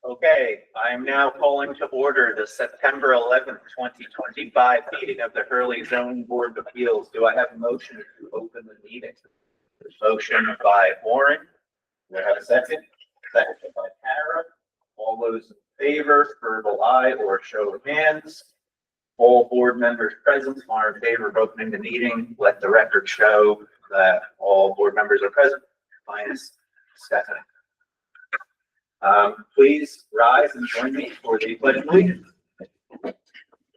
Okay, I am now calling to order the September 11th, 2025 meeting of the Hurley Zoning Board of Appeals. Do I have a motion to open the meeting? Motion by Warren. Do I have a second? Second by Tara. All those in favor, verbal aye or show of hands. All board members present are in favor of opening the meeting. Let the record show that all board members are present, minus Stephanie. Please rise and join me for the pledge of allegiance.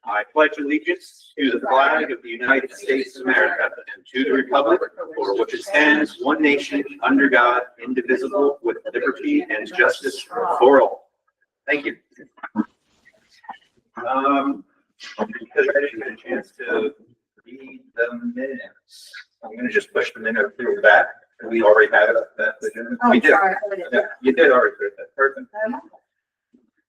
I pledge allegiance to the flag of the United States of America and to the republic for which it stands, one nation, under God, indivisible, with liberty and justice for all. Thank you. Because I didn't get a chance to read the minutes, I'm going to just push the minute through back. We already have it up. We did. Yeah, you did already put that. Perfect.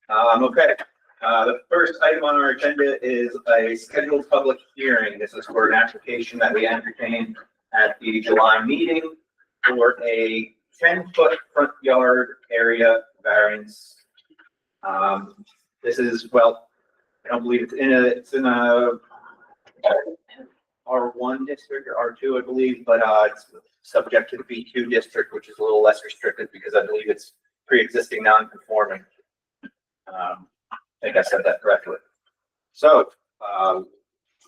Okay. The first item on our agenda is a scheduled public hearing. This is for an application that we entertained at the July meeting for a 10-foot front yard area variance. This is, well, I don't believe it's in a R1 district or R2, I believe, but it's subject to the B2 district, which is a little less restricted because I believe it's pre-existing non-conforming. I think I said that correctly. So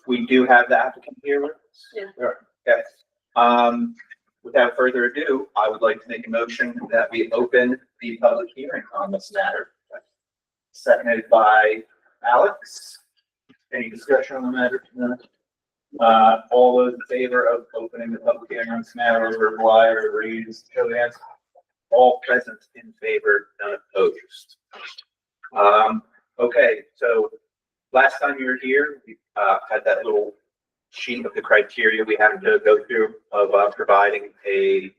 we do have the applicant here with us. Yeah. Okay. Without further ado, I would like to make a motion that we open the public hearing on this matter. Seconded by Alex. Any discussion on the matter? All those in favor of opening the public hearing on this matter, reply or reads, show of hands. All present in favor, none opposed. Okay, so last time you were here, we had that little sheet of the criteria we had to go through of providing a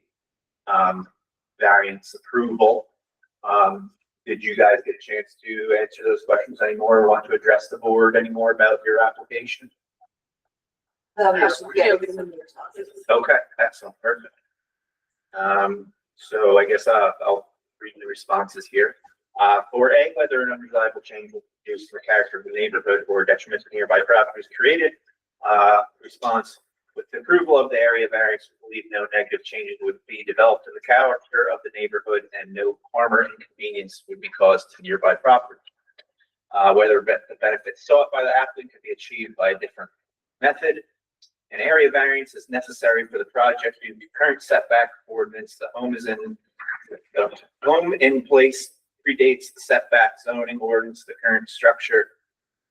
variance approval. Did you guys get a chance to answer those questions anymore or want to address the board anymore about your application? Okay, excellent, perfect. So I guess I'll read the responses here. For A, whether an undesirable change will reduce the character of the neighborhood or detriment to nearby properties created. Response: with the approval of the area variance, we believe no negative changes would be developed in the character of the neighborhood and no harm or inconvenience would be caused to nearby property. Whether the benefits sought by the applicant could be achieved by a different method. An area variance is necessary for the project due to the current setback ordinance. The home in place predates the setback zoning ordinance. The current structure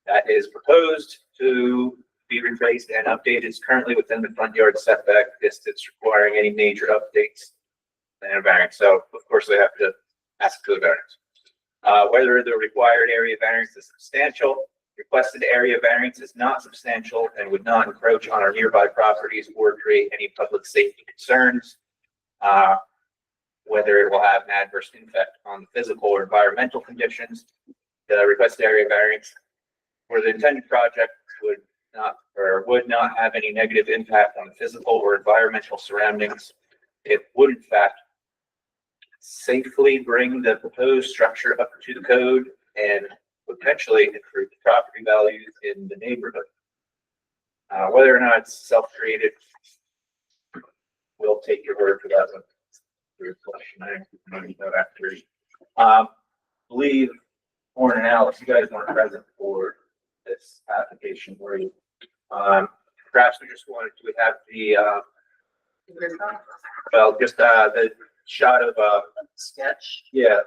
that is proposed to be replaced and updated is currently within the front yard setback distance, requiring any major updates and a variance. So of course they have to ask for the variance. Whether the required area variance is substantial. Requested area variance is not substantial and would not encroach on our nearby properties or create any public safety concerns. Whether it will have an adverse impact on the physical or environmental conditions. The requested area variance for the intended project would not have any negative impact on the physical or environmental surroundings. It would in fact safely bring the proposed structure up to the code and potentially improve the property values in the neighborhood. Whether or not it's self-created, we'll take your word for that one. Your question, I believe Warren and Alex, you guys weren't present for this application, were you? Perhaps we just wanted to have the well, just the shot of sketch. Yeah.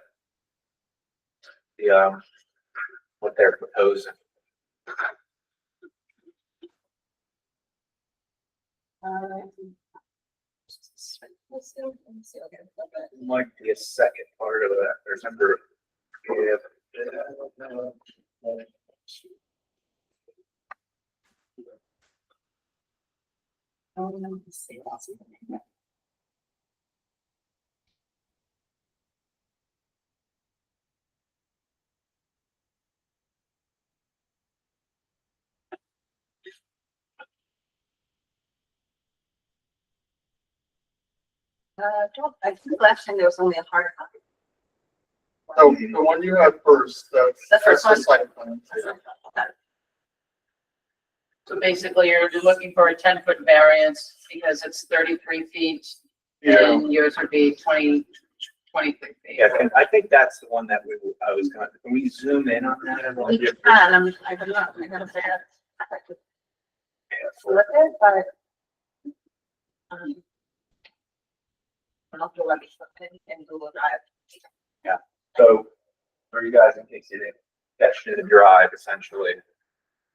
The what they're proposing. Might be a second part of that. Remember, if I think last time there was only a hard copy. So the one you have first, The first that's the one. site plan. So basically, you're looking for a 10-foot variance because it's 33 feet Yeah, and yours would be 23 feet. Yeah, I think that's the one that I was gonna, can we zoom in on that? We can, I don't know, I gotta say that. I could flip it, but. I'll do let me flip it and Google Drive. So, for you guys, in case you didn't catch the drive, essentially,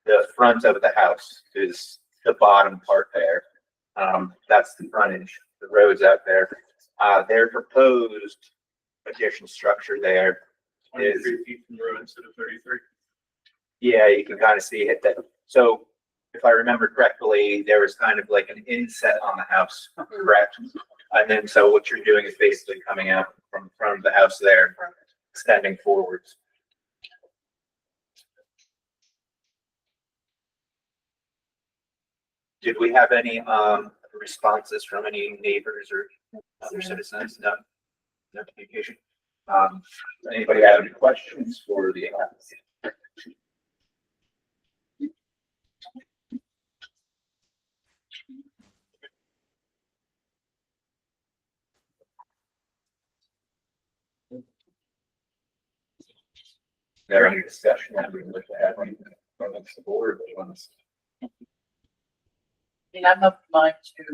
the front of the house is the bottom part there. That's the frontage, the road's out there. Their proposed addition structure there is, 23 feet from the road instead of 33. yeah, you can kind of see it that. So if I remember correctly, there was kind of like an inset on the house, correct? And then, so what you're doing is basically coming out from front of the house there, extending forwards. Did we have any responses from any neighbors or other citizens? No, no communication. Anybody have any questions for the applicant? There any discussion that we would like to have amongst the board? I mean, I'm not mind to,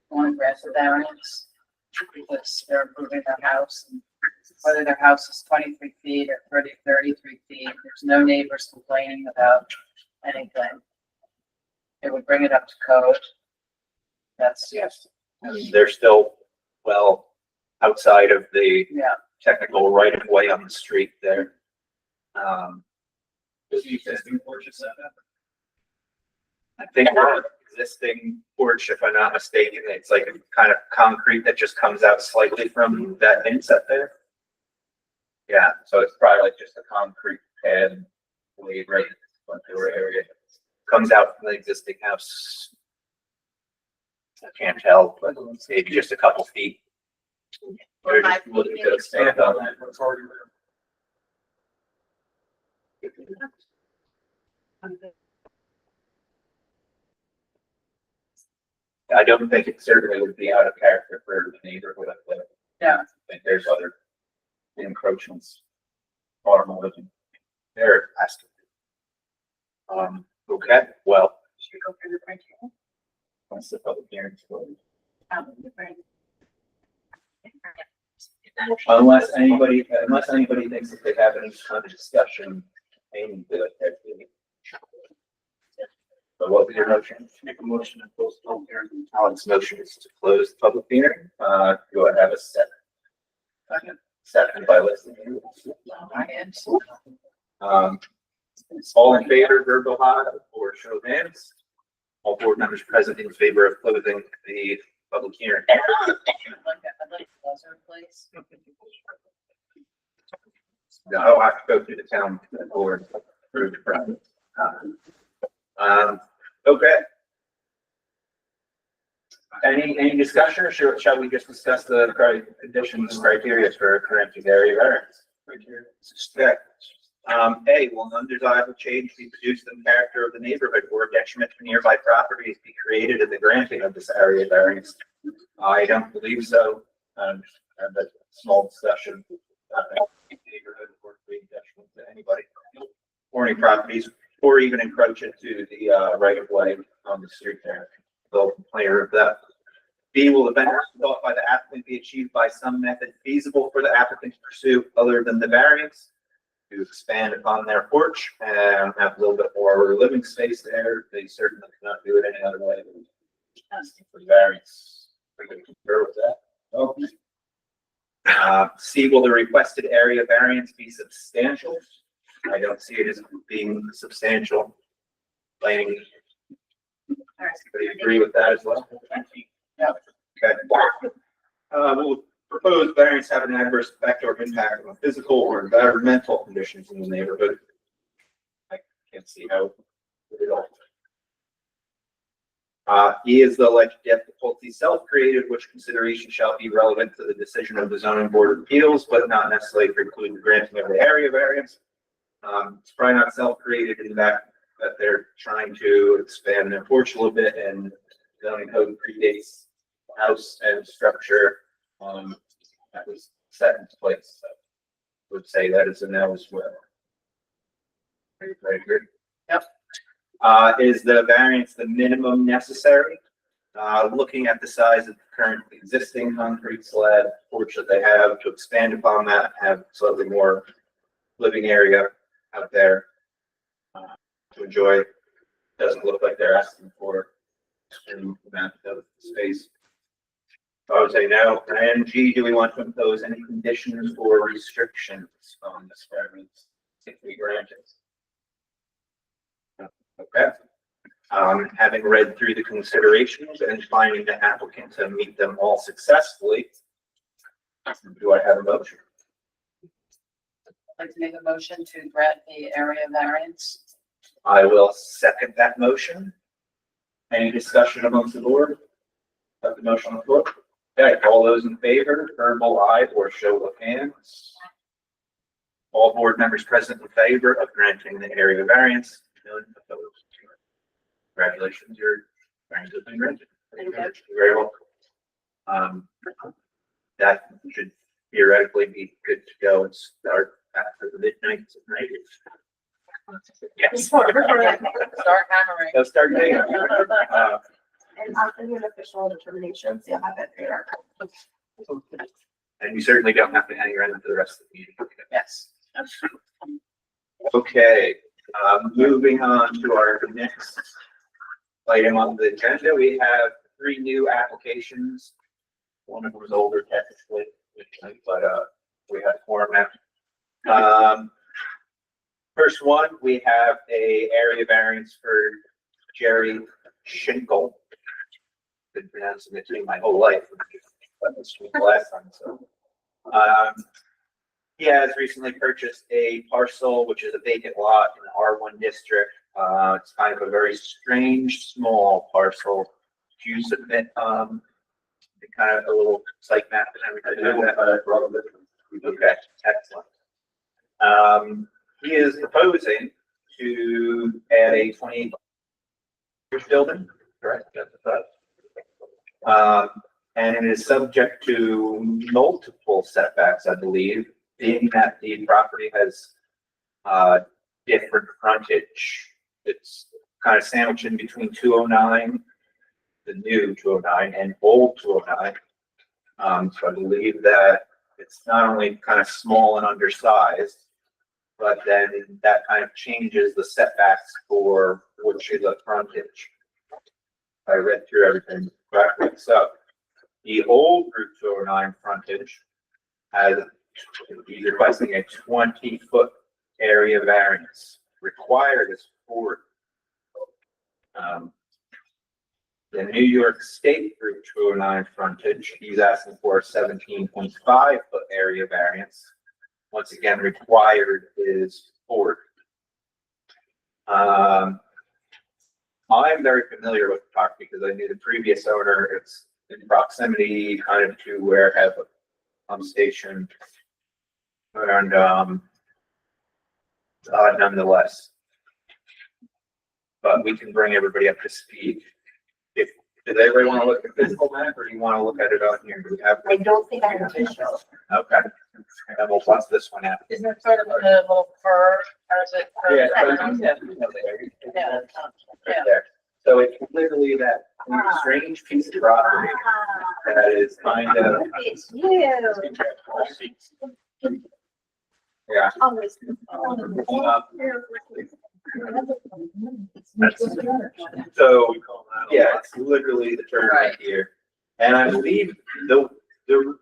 want to grant the variance because they're improving their house. And whether their house is 23 feet or 33 feet, there's no neighbors complaining about anything. It would bring it up to code. That's, Yes. They're still well outside of the yeah. technical right of way on the street there. Does the existing porch is set up? I think we're existing porch, if I'm not mistaken, it's like a kind of concrete that just comes out slightly from that inset there. Yeah, so it's probably like just a concrete pad laid right in the front door area. Comes out from the existing house. I can't tell, but maybe just a couple feet. We're just looking to expand on that. What's already there? I don't think it certainly would be out of character for the neighborhood. Yeah. I think there's other encroachments far more than they're asking. Okay, well. Once the public hearing is closed. Unless anybody thinks that they have any kind of discussion, aiming to it. So what was your motion? Make a motion to close the public hearing. Alan's motion is to close the public hearing. Do I have a second? Second by Leslie. All in favor, verbal aye or show of hands? All board members present in favor of closing the public hearing. I'd like to close our place. No, I'll have to go through the town board through the process. Okay. Any discussion, or shall we just discuss the conditions, criteria for granting area variance? Okay. A, will an undesirable change be produced in the character of the neighborhood or detriment to nearby properties be created in the granting of this area variance? I don't believe so. Have a small discussion. Neighborhood or create detriment to anybody or any properties, or even encroach into the right of way on the street there. They'll complain of that. B, will the benefit sought by the applicant be achieved by some method feasible for the applicant to pursue other than the variance? To expand upon their porch and have a little bit more living space there. They certainly cannot do it any other way than asking for variance. We can concur with that. Okay. C, will the requested area variance be substantial? I don't see it as being substantial. Planning. Anybody agree with that as well? Yeah. Okay. Will proposed variance have an adverse effect or impact on physical or environmental conditions in the neighborhood? I can't see how it all. E is the alleged difficulty self-created, which consideration shall be relevant to the decision of the zoning board of appeals, but not necessarily preclude the granting of the area variance. It's probably not self-created in that they're trying to expand their porch a little bit, and zoning code predates house and structure. That was set in place. So would say that is a no as well. Everybody agree? Yep. Is the variance the minimum necessary? Looking at the size of the current existing concrete slab porch that they have, to expand upon that, have slightly more living area out there to enjoy. Doesn't look like they're asking for any amount of space. I would say no. And G, do we want to impose any conditions or restrictions on this variance if we grant it? Okay. Having read through the considerations and finding the applicant to meet them all successfully, do I have a motion? I'd like to make a motion to grant the area variance. I will second that motion. Any discussion amongst the board? Have the motion on the floor? Okay, all those in favor, verbal aye or show of hands. All board members present in favor of granting the area variance. None opposed. Congratulations, your variance has been granted. Thank you. You're very welcome. That should theoretically be good to go and start after the midnight tonight. Yes. Start hammering. So start dating. And I'll send you an official determination, so you'll have it there. And you certainly don't have to hang around for the rest of the meeting. Yes. Okay, moving on to our next item on the agenda, we have 3 new applications. One of them was older technically, but we have 4 now. First one, we have a area variance for Jerry Schinkel. Been pronouncing it to me my whole life. But this was the last time, so. He has recently purchased a parcel, which is a vacant lot in the R1 district. It's kind of a very strange, small parcel. Do you submit, kind of a little site map and everything? Okay, excellent. He is proposing to add a 28 building, correct? And it is subject to multiple setbacks, I believe, being that the property has different frontage. It's kind of sandwiched in between 209, the new 209, and old 209. So I believe that it's not only kind of small and undersized, but then that kind of changes the setbacks for which is the frontage. I read through everything correctly. So the old Route 209 frontage has, he's requesting a 20-foot area variance. Required is 40. The New York State Route 209 frontage, he's asking for a 17.5-foot area variance. Once again, required is 40. I'm very familiar with the property because I knew the previous owner. It's in proximity kind of to where I have a pump station. And nonetheless, but we can bring everybody up to speed. Does everybody want to look at the physical map, or do you want to look at it on here? Do we have? I don't think I have official. Okay, and we'll bust this one out. Isn't it sort of a little fur, or is it? Yeah, Yeah. right there. So it's literally that strange piece of property that is kind of. It's you. Yeah. Always. So, yeah, it's literally the turn right here. And I believe the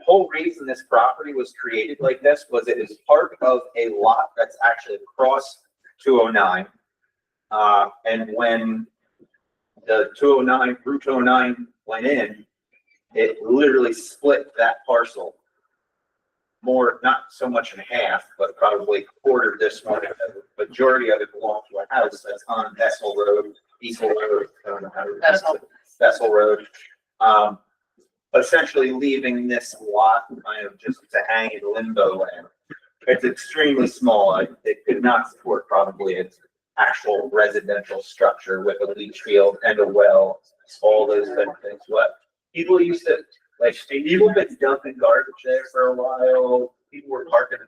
whole reason this property was created like this was it is part of a lot that's actually across 209. And when the 209, Route 209 went in, it literally split that parcel. More, not so much in half, but probably quarter this one. The majority of it belongs to a house that's on Bessel Road, Diesel Road. I don't know how to- Bessel. Vessel Road. Essentially leaving this lot kind of just to hang in limbo land. It's extremely small. It could not support probably its actual residential structure with a leach field and a well, all those kind of things. What people used to, like, people have been dumping garbage there for a while. People were parking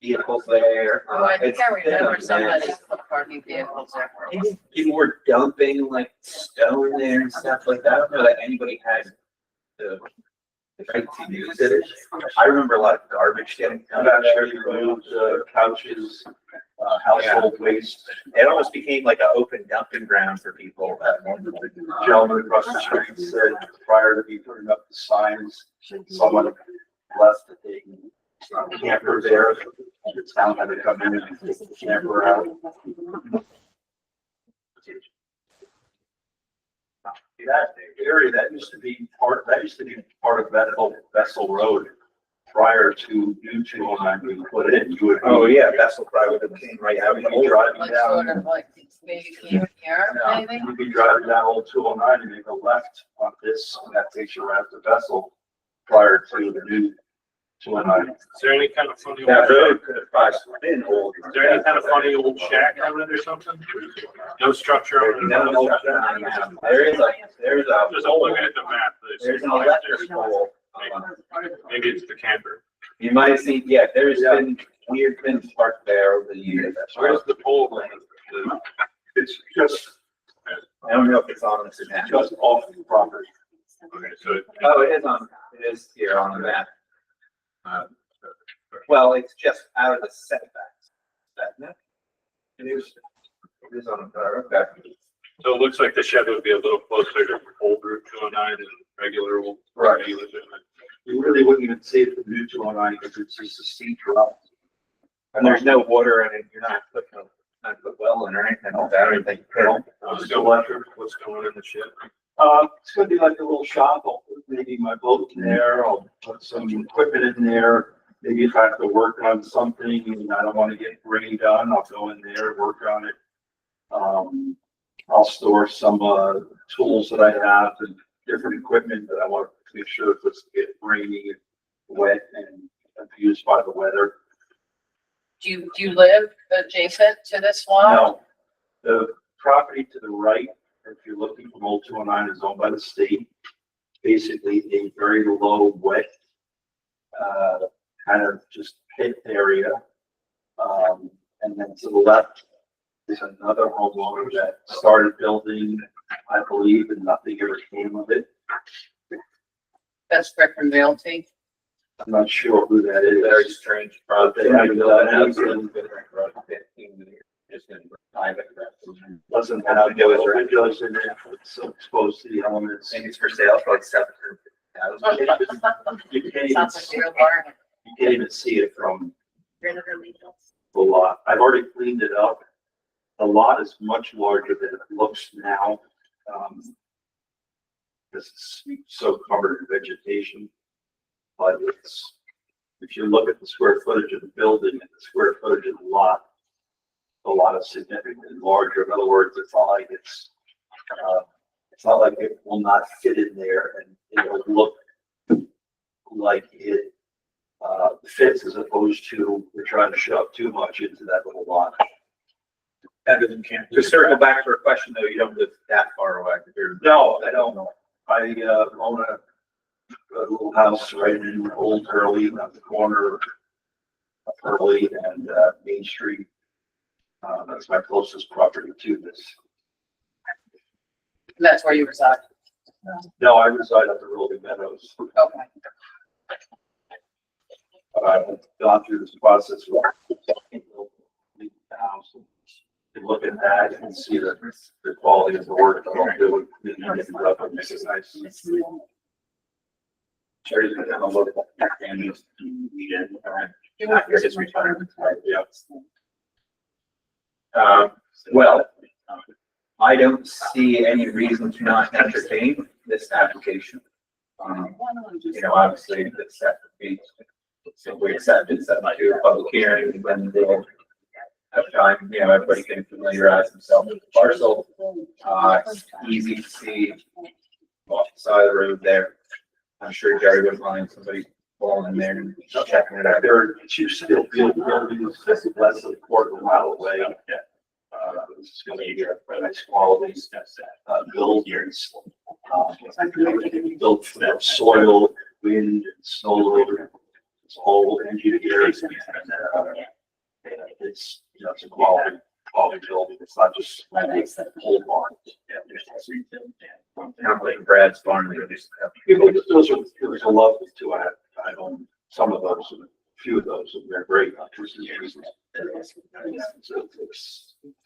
vehicles there. Oh, I think I It's been a remember mess. somebody parking vehicles there for a while. People were dumping like stone there and stuff like that. I don't know that anybody had the right to use it. I remember a lot of garbage getting I'm dumped not sure there. you moved couches, household waste. It almost became like an open dumping ground for people at one point. The gentleman across the street said prior to me putting up the signs, someone left that they camper there. The town had to come in and take the camper out. That area, that used to be part of that whole Vessel Road prior to new 209 being put in. You would. Oh, yeah, Vessel probably would have came right out. You'd be driving Like down. sort of like maybe here, maybe? You'd be driving down Old 209 and make a left on this, and that takes you right to Vessel prior to the new 209. Is there any kind of funny? That road could have possibly been old. Is there any kind of funny old shack on it or something? No structure on it? There's a, Just looking at the map. there's an electric pole. Maybe it's the camper. You might have seen, yeah, there's been weird things parked there over the years. Where's the pole? It's just I don't know if it's on this map. off the property. Okay, so. Oh, it is here on the map. Well, it's just out of the setbacks. It is on the, okay. So it looks like the shed would be a little closer to old Route 209 than regular old. Right. You live in. You really wouldn't even see it from new 209 because it's just a steep drop. And there's no water in it, you're not putting a well in or anything like that, or anything. What's going on in the shed? It's gonna be like a little shop. I'll put maybe my boat in there. I'll put some equipment in there. Maybe if I have to work on something and I don't want to get rain done, I'll go in there and work on it. I'll store some, tools that I have and different equipment that I want to make sure it doesn't get rainy and wet and abused by the weather. Do you live adjacent to this lot? No, the property to the right, if you're looking from Old 209, is owned by the state. Basically, a very low, wet, kind of just pit area. And then to the left is another homeowner that started building, I believe, and nothing ever came of it. That's Griffin Realty. I'm not sure who that is. Very strange project. They haven't done anything. Just gonna dive it. Doesn't have no windows in it, it's exposed to the elements. Maybe it's for sale for like $700,000. You can't even, Sounds like a real barn. you can't even see it from the lot. I've already cleaned it up. The lot is much larger than it looks now. This is so covered in vegetation. But it's, if you look at the square footage of the building and the square footage of the lot is significantly larger. In other words, it's not like it will not fit in there and it'll look like it fits as opposed to we're trying to shove too much into that little lot. Better than camp. To circle back for a question though, you don't live that far away. No, I don't know. I own a little house right in Old Hurley, at the corner of Hurley and Main Street. That's my closest property to this. That's where you reside. No, I reside up the Rolling Meadows. Okay. I've gone through this process where leave the house and look at that and see the quality of the work that I'm doing. And this is nice. Sure, you can look at and just need it. After his retirement. Yeah. Well, I don't see any reason to not entertain this application. Obviously, the Sept would be, if we accept it, set my do a public hearing, then they'll have time, everybody can familiarize themselves with the parcel. It's easy to see off the side of the road there. I'm sure Jerry wouldn't mind somebody pulling in there and checking it out. There are two steel buildings, less than a quarter of a mile away. This is going to be a nice quality, buildings. Built for soil, wind, and snow loader. It's all engineered. It's, it's a quality building. It's not just whole barn. Kind of like Brad's barn. Those are lovely too. I own some of those, a few of those, and they're great.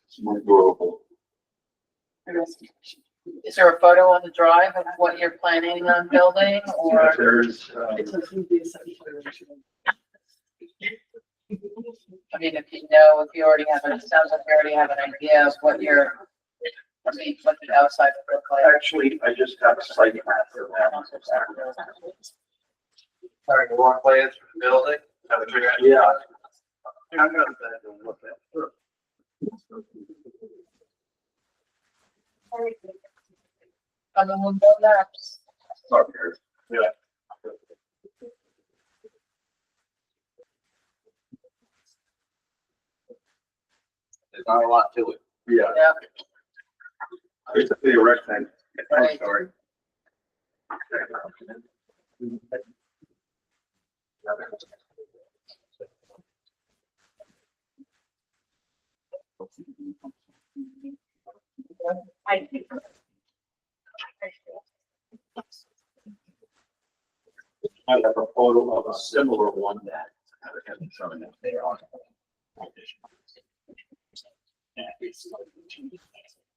It's more durable. Is there a photo on the drive of what you're planning on building or? There's, I mean, if you already have, it sounds like you already have an idea of what what the outside would look like. actually, I just have a site map for that. Sorry, you want plans for the building? Yeah. I'm gonna look at it. On the Google Maps. Yeah. There's not a lot to it. Yeah. Yeah. It's a rectangle. Right. Sorry. I have a photo of a similar one that.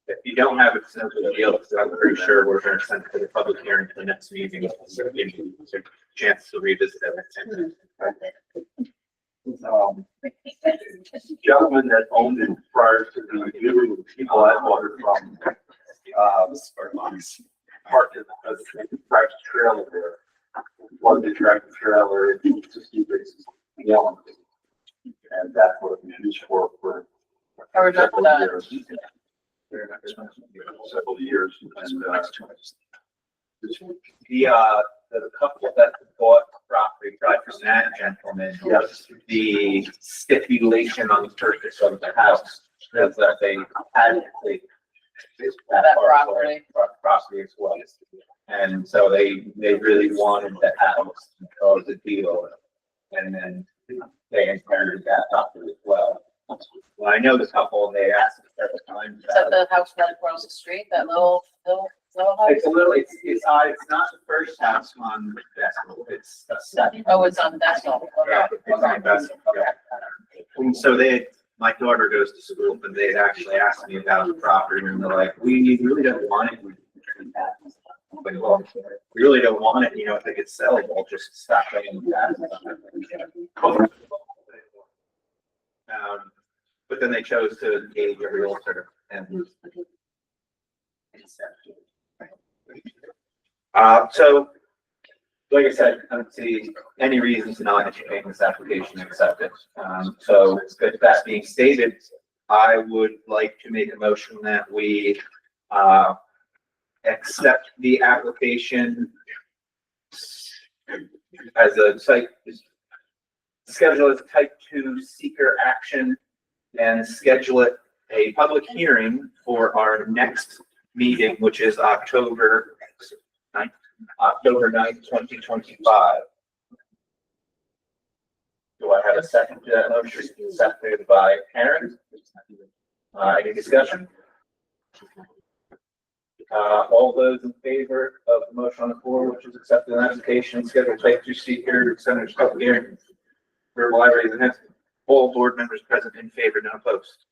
If you don't have it, it's no big deal, because I'm pretty sure we're gonna send it to the public hearing for the next meeting. So give you a chance to revisit it. Gentleman that owned it prior to the people I bought it from, parked in the tractor trailer there. One the tractor trailer, 60 basis gallon. And that's what it was used for I remember several that. years. Several years. And, The couple that bought property, right from that gentleman, the stipulation on the purchase of the house was that they had That property. as well. And so they really wanted the house to close the deal. And then they inherited that property as well. Well, I know the couple, and they asked us several times. Is that the house right across the street, that little house? It's a little, it's not the first house on Bethel, it's a second. Oh, it's on Bethel. Yeah, Okay. it's on Bethel, yeah. And so my daughter goes to school, and they'd actually asked me about the property, and they're like, we really don't want it. I'm like, well, we really don't want it, if it gets sold, we'll just stop paying that. But then they chose to engage a realtor and. So, like I said, I don't see any reason to not entertain this application and accept it. So with that being stated, I would like to make a motion that we, accept the application as a schedule as a type 2 seeker action and schedule it a public hearing for our next meeting, which is October 9th, 2025. Do I have a second to that motion? Seconded by Aaron. Any discussion? All those in favor of the motion on the floor, which is accepting the application, schedule type 2 seeker, Senator's public hearing. Verbal raise and hands. All board members present in favor, none opposed.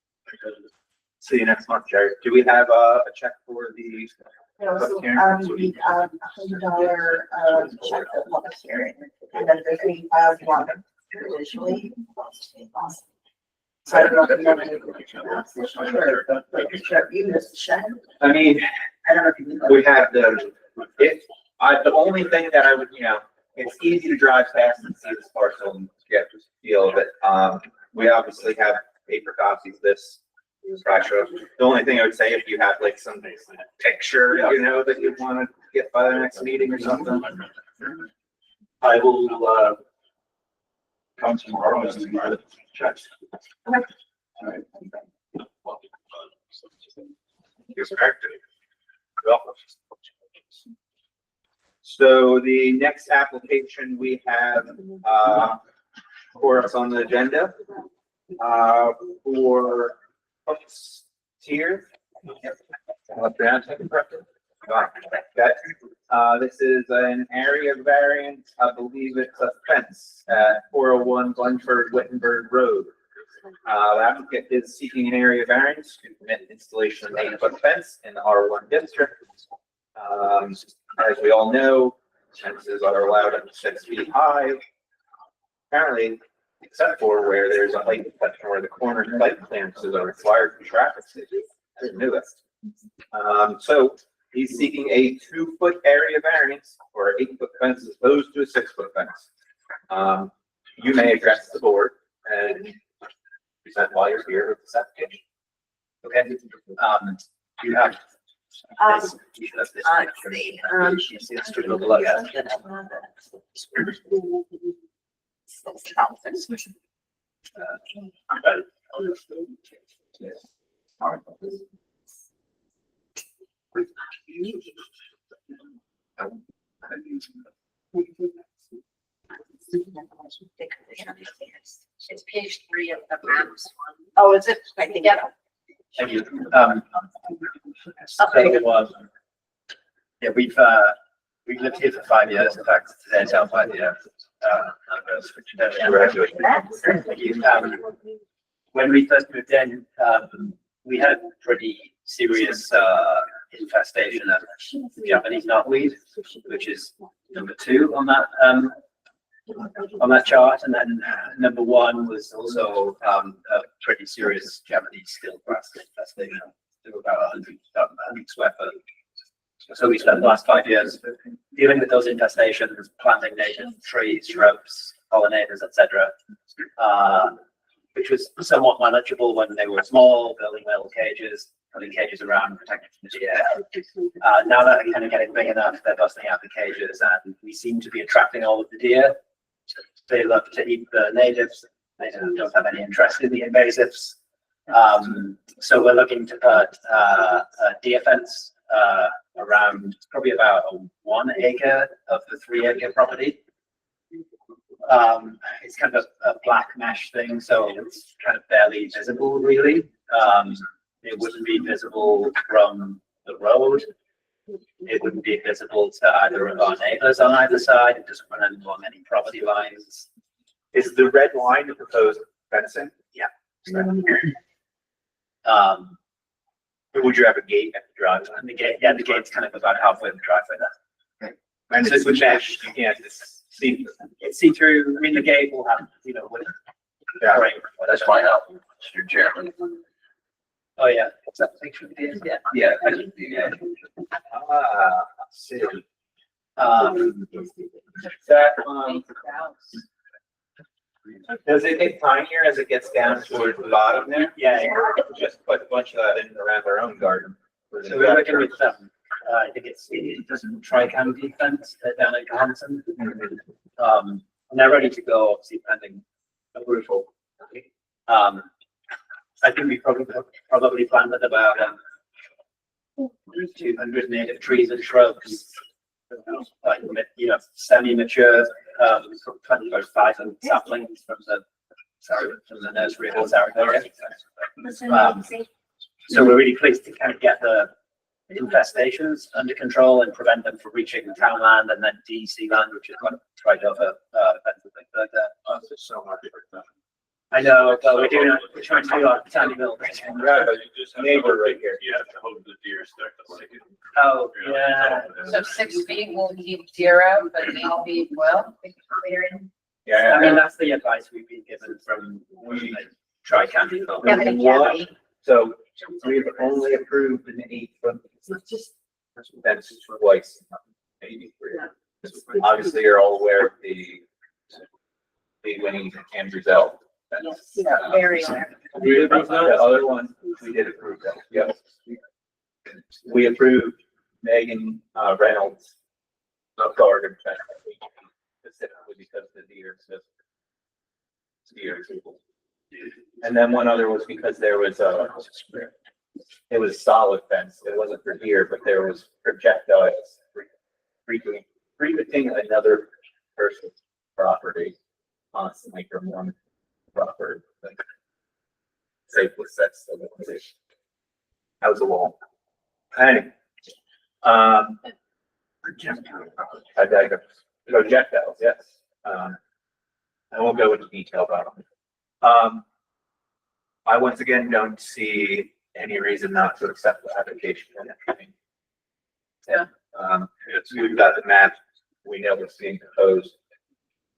See you next month, Jerry. Do we have a check for the public hearing? $100 check for the public hearing, and then the green one traditionally. So I don't know if you want to. You missed the check. I mean, I don't know if you. we have the only thing that I would, it's easy to drive past and see this parcel and get a feel of it. We obviously have paper copies of this. Brochure. The only thing I would say, if you have like some picture, you know, that you want to get by the next meeting or something. I will, come tomorrow and check. Alright. So the next application we have, for us on the agenda, for Hooks Tier. This is an area variance, I believe it's a fence at 401 Glenford Wittenberg Road. The applicant is seeking an area variance to permit installation of an 8-foot fence in the R1 district. As we all know, fences are allowed up to 6 feet high. Apparently, except for where there's a height exception where the corner site clearances are required for traffic safety. I didn't know that. So he's seeking a 2-foot area variance for an 8-foot fence as opposed to a 6-foot fence. You may address the board and present why you're here with this application. Okay, you have this, it's to look at. It's page 3 of the maps. Oh, is it? I think, yeah. Thank you. So, yeah, we've lived here for 5 years. In fact, today's our 5-year anniversary. Thank you. When we first moved in, we had a pretty serious infestation of Japanese knotweed, which is number 2 on that chart, and then number 1 was also a pretty serious Japanese steelgrass infestation to about 100 square foot. So we spent the last 5 years dealing with those infestations, planting native trees, shrubs, pollinators, etc., which was somewhat manageable when they were small, building metal cages, putting cages around, protecting from the air. Now that they're kind of getting big enough, they're busting out the cages, and we seem to be attracting all of the deer. They love to eat the natives. They don't have any interest in the invasives. So we're looking to put a deer fence around probably about 1 acre of the 3-acre property. It's kind of a black mesh thing, so it's kind of barely visible, really. It wouldn't be visible from the road. It wouldn't be visible to either of our neighbors on either side. It doesn't run along any property lines. Is the red line the proposed fencing? Yeah. Would you have a gate at the driveway? And the gate, yeah, the gate's kind of about halfway the driveway there. And So it's it's with mesh, you can't just see. It's see-through. I mean, the gate will have, with Yeah. frame. That's fine out, Mr. Chairman. Oh, yeah. Is that the picture of the deer? Yeah. Yeah, I can do that. See. That, does it get tinier as it gets down towards the bottom there? Yeah. Just put a bunch of that in around our own garden. So we're looking with I think it doesn't tri-county fence down at Johansson. And they're ready to go, obviously, pending approval. I think we probably planted about 200 native trees and shrubs, like, semi-mature, 25,000 saplings from the nursery of Saratoga. So we're really pleased to kind of get the infestations under control and prevent them from reaching the townland and then DEC land, which is right over there. So much for I know, but we're trying to do our tiny little bit. Right, You just have neighbor to- right here. You have to hold the deer stuck to like it. Oh, yeah. So 6 feet will keep deer out, but 8 feet will. Yeah. I mean, that's the advice we've been given from Tri-County. So we've only approved an 8-foot fence twice, maybe 3. Obviously, you're all aware of the Winnie and Brazil fence. Yeah, very rare. The other one, we did approve that, yes. We approved Megan Reynolds of garden fence specifically because the deer, people. And then one other was because there was it was solid fence. It wasn't for deer, but there was projectiles frequenting another person's property constantly from one property. Safely sets the limitation. That was a wall. Anyway, projectiles, yes. I won't go into detail about them. I once again don't see any reason not to accept the application. Yeah. We've got the map, we know what's being proposed.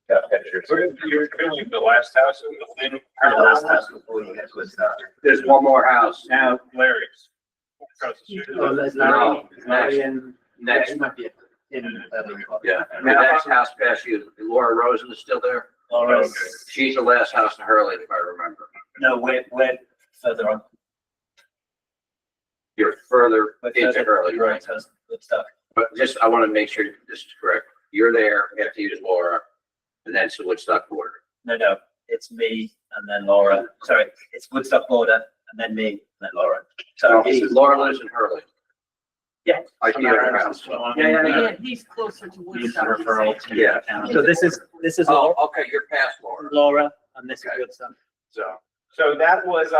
Got pictures. You're doing the last house in the thing. The last house before you get to it. There's one more house. Now, Larry's. Across the street. oh, that's No, not in. Next. In, Yeah, the next house past you, Laura Rosen is still there? Okay. She's the last house in Hurley, if I remember. No, we're further on. You're further into Hurley, right? Right, so it's good stuff. But just, I want to make sure this is correct. You're there after you just Laura, and then it's the Woodstock border. No, it's me and then Laura. Sorry, it's Woodstock border and then me and then Laura. So Laura lives in Hurley. Yeah. I see her house. Yeah. He's closer to Use the Woodstock. referral to Yeah. So this is Oh, okay, you're past Laura. Laura and this is Okay. Woodstock. so that was,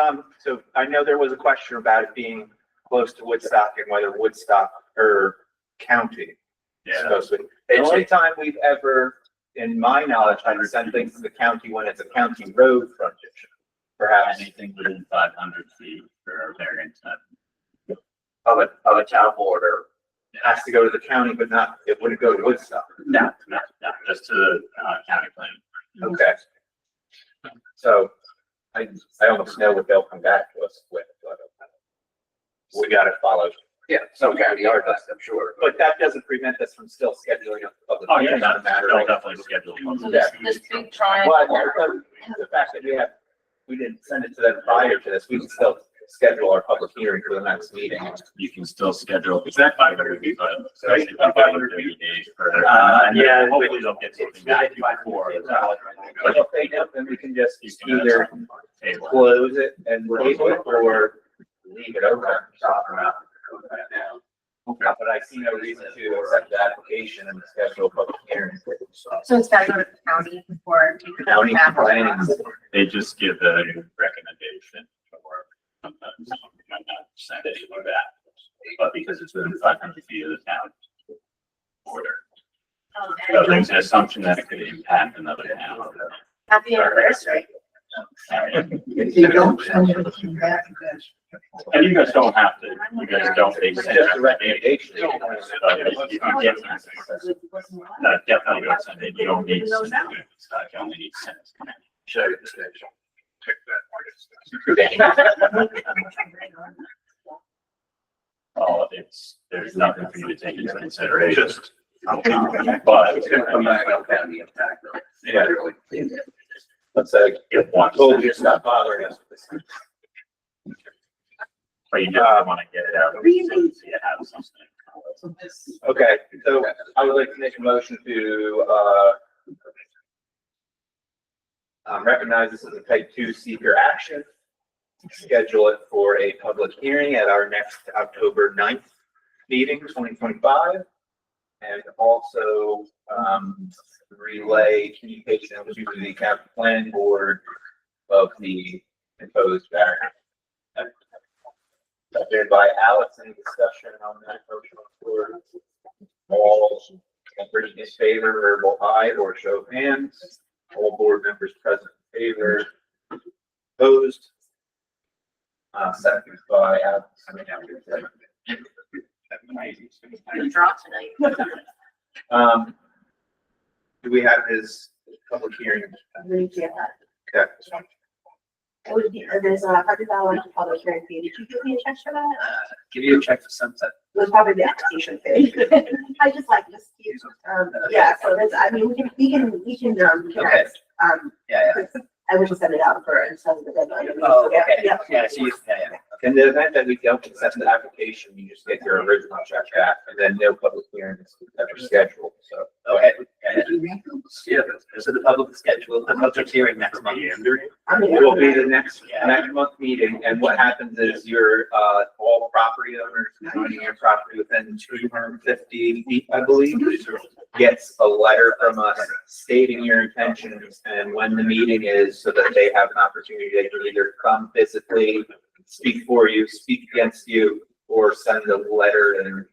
so I know there was a question about it being close to Woodstock and whether Woodstock or county. is supposed to be. The only time we've ever, in my knowledge, had to send things to the county when it's a county road frontage. Perhaps. Anything within 500 feet for a variance. Of a town border. It has to go to the county, but not, it wouldn't go to Woodstock. No, just to the county plan. Okay. So I almost know what they'll come back to us with. But we gotta follow. Yeah, some county yard, I'm sure. But that doesn't prevent us from still scheduling a public. Oh, yeah, hearing on the matter. they'll definitely schedule one. So this big triangle. Well, the fact that we didn't send it to them prior to this, we can still schedule our public hearing for the next meeting. You can still schedule, is that 500 feet, but Sorry? 500 days for. Yeah. Hopefully they'll get something back before. But if they don't, then we can just You can either table. close it and table it or leave it open. But I see no reason to accept the application and schedule a public hearing. So it's got to go to the county before. County planning. They just give the recommendation for sometimes might not send it or that, but because it's within 500 feet of the town border. So there's an assumption that it could impact another town. Happy anniversary. If you don't send anything back, and you guys don't have to, you guys don't. They It's send just a recommendation. No, definitely don't send it. You don't need to send it. You only need to send it. Show you the schedule. Oh, there's nothing for you to take into consideration. But It's gonna come back on county impact. Yeah. Let's say, if one, told you to stop bothering us. but you just want to get it out. Really? So you have something. Okay, so I would like to make a motion to, recognize this as a type 2 seeker action. Schedule it for a public hearing at our next October 9th meeting, 2025. And also, relay communication to the county planning board of the imposed variance. Seconded by Alex. Any discussion on that motion? All in favor, verbal aye or show of hands. All board members present in favor. Opposed. Seconded by Alex. Draw tonight. Do we have his public hearing? Okay. It would be, there's a $100 public hearing fee. Did you give me a check for that? Give you a check for sunset. It was probably the application fee. I just like this. Yeah, so there's, I mean, we can Okay. connect. Yeah. I would just send it out for and send the deadline. Oh, okay, Yeah. yeah, so you, yeah, yeah. In the event that we don't accept the application, you just get your original check back, and then no public hearings ever scheduled, so. Okay. Yeah, so the public schedule, the public hearing next month. It will be the next month meeting, and what happens is your, all property owners owning your property within 250 feet, I believe, gets a letter from us stating your intentions and when the meeting is, so that they have an opportunity to either come physically, speak for you, speak against you, or send a letter and,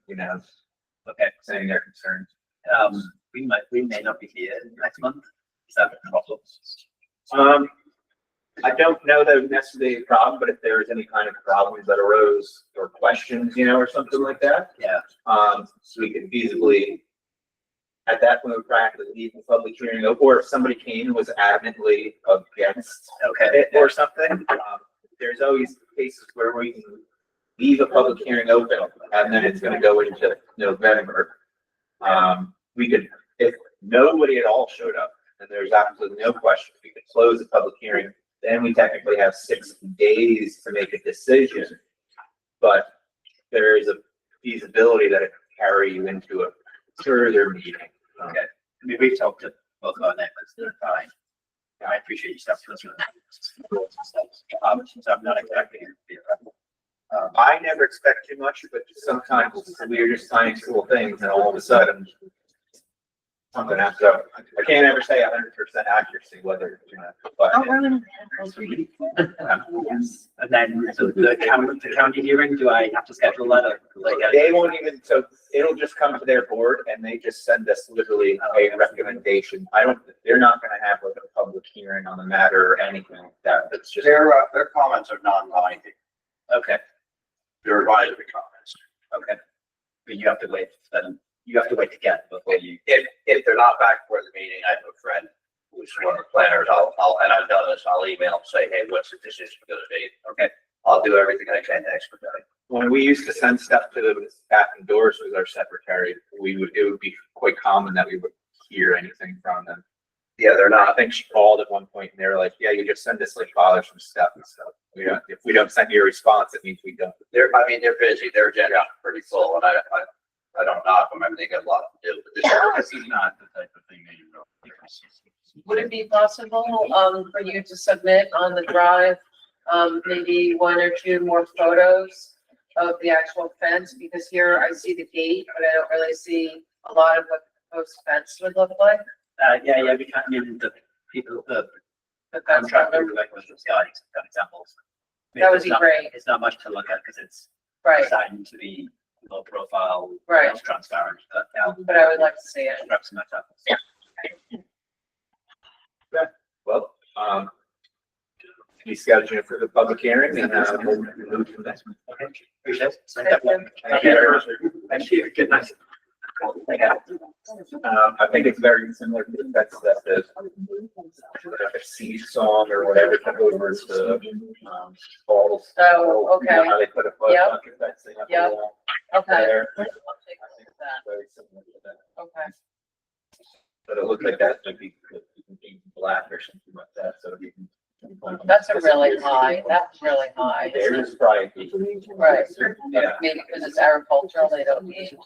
Okay, saying their concerns. we may not be here next month. Is that a problem? I don't know that it's necessarily a problem, but if there was any kind of problems that arose or questions, or something like that, Yeah, so we could feasibly, at that point, we practically leave the public hearing, or if somebody came and was adamantly against okay. it or something, there's always cases where we can leave a public hearing open, and then it's gonna go into November. We could, if nobody at all showed up, and there's absolutely no question, we could close the public hearing. Then we technically have 6 days to make a decision, but there is a feasibility that it could carry you into a further meeting. Okay, I mean, we've talked to both of our neighbors, they're fine. I appreciate your stuff. So I'm not exactly. I never expect too much, but sometimes we're just trying cool things, and all of a sudden something happens. So I can't ever say 100% accuracy whether, but Yes. And then, so the county hearing, do I have to schedule that or? they won't even, so it'll just come to their board and they just send us literally a recommendation. They're not gonna have like a public hearing on the matter or anything like that. It's just. Their comments are non-binding. Okay, They're advisory comments. okay. But you have to wait, then you have to wait to get before you. If they're not back for the meeting, I have a friend who's one of the planners, and I've done this, I'll email and say, hey, what's the decision gonna be? Okay. I'll do everything I can to expedite. When we used to send stuff to the staff indoors with our secretary, it would be quite common that we would hear anything from them. Yeah, they're I not, think she called at one point and they were like, yeah, you just send us like bothersome stuff and stuff. If we don't send you a response, it means we don't. they're busy, their agenda's pretty full, and I don't knock them, I mean, they got a lot to do, but This is not the type of thing that you know. Would it be possible, for you to submit on the drive, maybe 1 or 2 more photos of the actual fence? Because here I see the gate, but I don't really see a lot of what the proposed fence would look like. Yeah, we can't, I mean, the people, the The fence contractor, cover. like, was just got examples. That would It's be not- great. It's not much to look at, because it's Right, designed to be low profile, Right. less transparent, but yeah. but I would like to see it. Grab some examples. Well, we schedule it for the public hearing and we'll move from there. Okay, appreciate it. Thank you. Thank you. Thank you. Good night. I think it's very similar to the fence that the sea song or whatever took over the falls. Oh, okay. You know how they put a foot Yep. on fencing up Yep. the wall Okay. there. I'll take a look at that. Very similar to that. Okay. But it looked like that might be black or something like that, so you can. That's a really high, that's really high. There's probably. Right. Yeah, Maybe because it's agricultural, they don't need,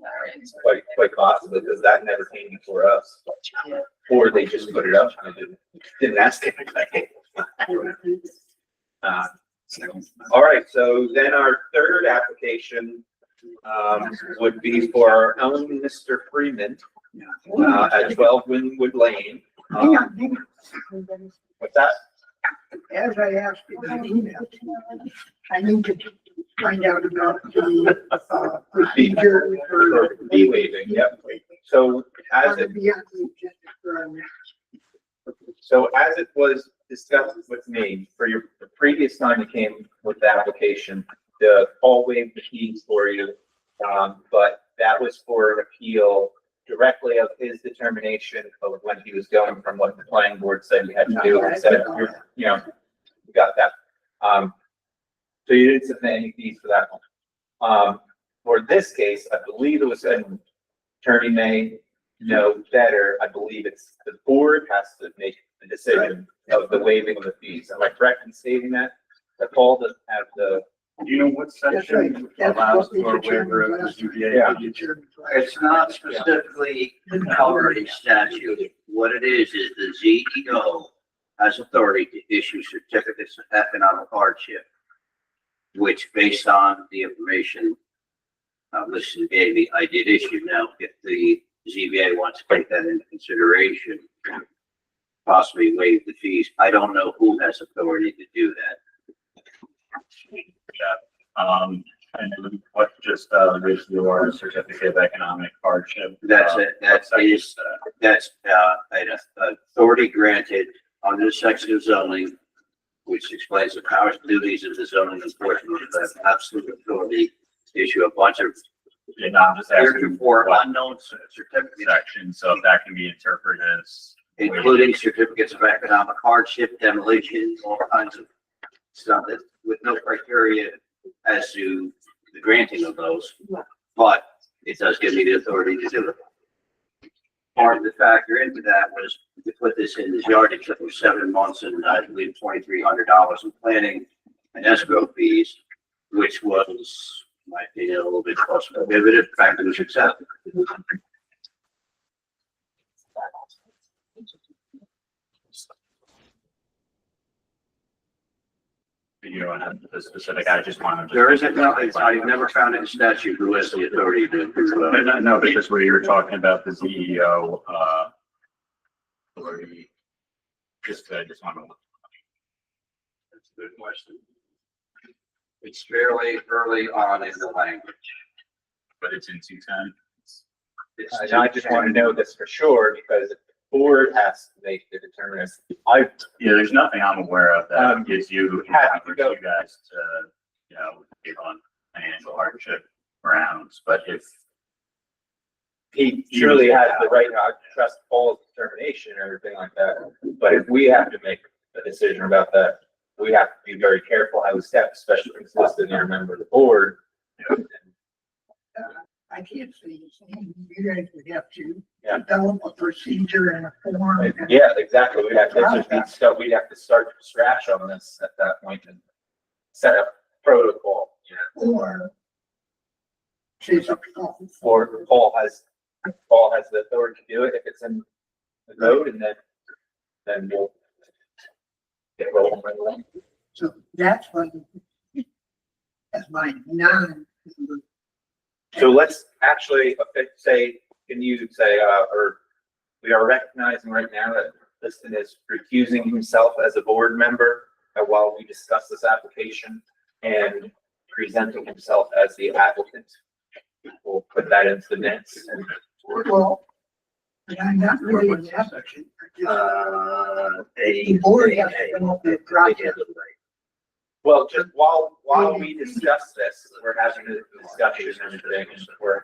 variance. quite possibly, because that never came before us. Yeah. Or they just put it up and didn't ask anything. All right, so then our third application would be for our own Mr. Freeman at 12 Winwood Lane. What's that? As I asked in the email, I need to find out about the procedure for. For bee waving, yep. So as it, Be on the agenda for our next. so as it was discussed with me, for the previous time you came with the application, Paul waived the fees for you. But that was for an appeal directly of his determination of when he was going from what the planning board said you had to do, and said, you got that. So you didn't submit any fees for that one. For this case, I believe it was an attorney may know better. I believe it's the board has to make the decision of the waiving of the fees. Am I correct in stating that? That Paul doesn't have the, Do you know what That's right. section That's allows what for Mr. a waiver of the Chairman ZBA? asked. Mr. Chairman asked. It's not specifically covered in statute. What it is the CEO has authority to issue certificates of economic hardship, which based on the information Liston gave me, I did issue. Now, if the ZBA wants to take that into consideration, possibly waive the fees, I don't know who has authority to do that. And what just, is your certificate of economic hardship? That's it. That's an authority granted under the section of zoning, which explains the powers and duties of the zoning enforcement. That's absolute authority to issue a bunch of And I'm just asking heretofore what unknown certificates, section, so if that can be interpreted as. including certificates of economic hardship, demolition, all kinds of stuff that with no criteria as to the granting of those. But it does give me the authority to do it. Part of the factor into that was to put this in this yard, it took me 7 months and I believe $2,300 in planning and escrow fees, which was, in my opinion, a little bit cost prohibitive. In fact, it was accepted. You don't have the specific, I just wanted to. There isn't, no, I've never found in statute who has the authority to do No, because where you're talking about the CEO, authority, I just want to. That's a good question. It's fairly early on in the language. But it's in 210. It's I just want to know this for sure because the board has to make the determination. Yeah, there's nothing I'm aware of that gives you, Have to empowers go. you guys to, you know, take on financial hardship grounds, but if. He truly has the right to trust Paul's determination and everything like that. But if we have to make a decision about that, we have to be very careful how we step, especially if it's listed in a member of the board. I can't see, you guys would have to Yeah. develop a procedure and a form. and- Yeah, exactly. We'd have to, just need stuff, we'd have to start from scratch on this at that point and set up protocol. Or say something else. Or Paul has the authority to do it if it's in the code and then we'll get rolling right away. So that's what, that's my non. So let's actually say, can you say, or we are recognizing right now that Liston is recusing himself as a board member while we discuss this application and presenting himself as the applicant. We'll put that into the minutes. Well, I'm not really in that section. The a board has to come up with a project. Well, just while we discuss this, we're having a discussion and everything, and we're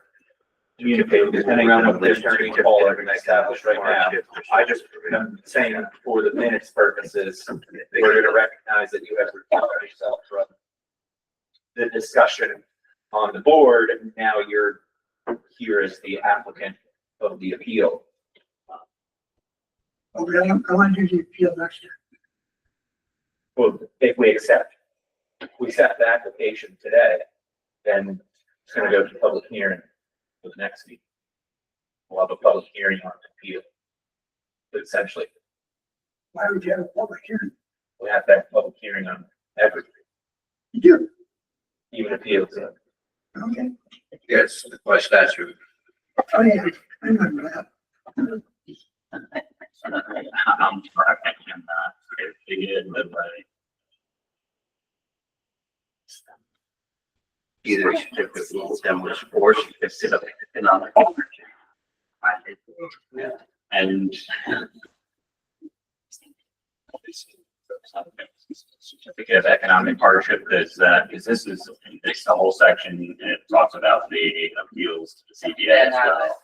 communicating, depending on what the attorney Paul are going to establish right now. I just am saying for the minutes purposes, we're going to recognize that you have recused yourself from the discussion on the board, and now you're here as the applicant of the appeal. Okay, I want to do the appeal next year. Well, if we accept the application today, then it's gonna go to public hearing for the next meeting. We'll have a public hearing on the appeal. But essentially, Why would you have a public hearing? we have to have a public hearing on everything, You do, even appeals. okay. Yes, by statute. Oh, yeah, I remember that. I'm sorry, I can, get it, but Either certificate of demolition or certificate of economic hardship. and. Certificate of economic hardship is that, because this is, it's the whole section, and it talks about the appeals to the CBA as well.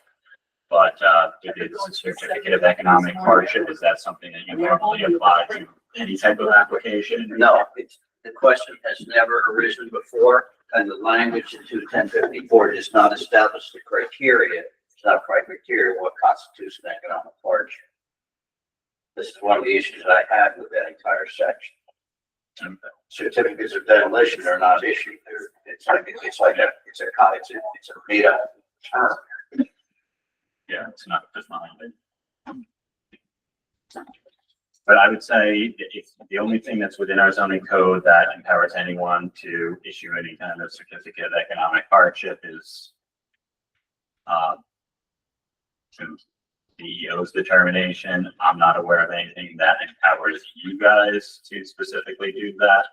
But, if it's a certificate of economic hardship, is that something that you normally apply to any type of application? No, the question has never arisen before, and the language in 21054 does not establish the criteria. It's not criteria what constitutes an economic hardship. This is one of the issues I had with that entire section. Certificates of demolition are not issued. It's like a made up term. Yeah, it's not defined. But I would say if the only thing that's within our zoning code that empowers anyone to issue any kind of certificate of economic hardship is CEO's determination. I'm not aware of anything that empowers you guys to specifically do that.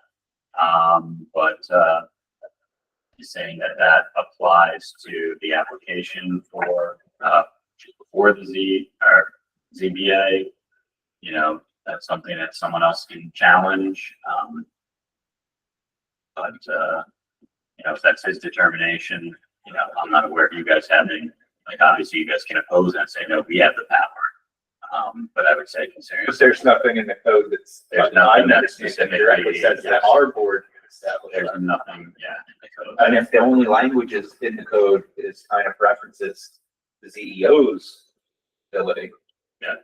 But he's saying that that applies to the application for the ZBA. You know, that's something that someone else can challenge. But you know, if that's his determination, you know, I'm not aware of you guys having, like, obviously you guys can oppose that and say, no, we have the power. But I would say considering. Because there's nothing in the code There's nothing that specifically directly says that our board can establish. There's nothing, yeah, in the code. And if the only languages in the code is kind of references the CEO's ability. Yeah.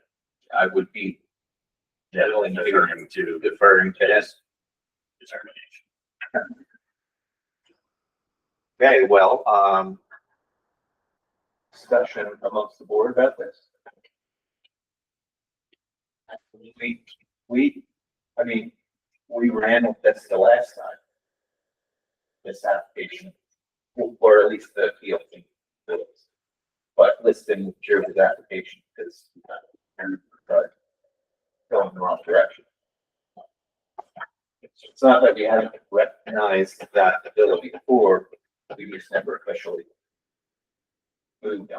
I would be willing to deferring to this determination. Okay, well, discussion amongst the board about this. We ran with this the last time. This application, or at least the appeal thing. But listing Jerry's application is going in the wrong direction. It's not that we haven't recognized that ability before, we just never officially moved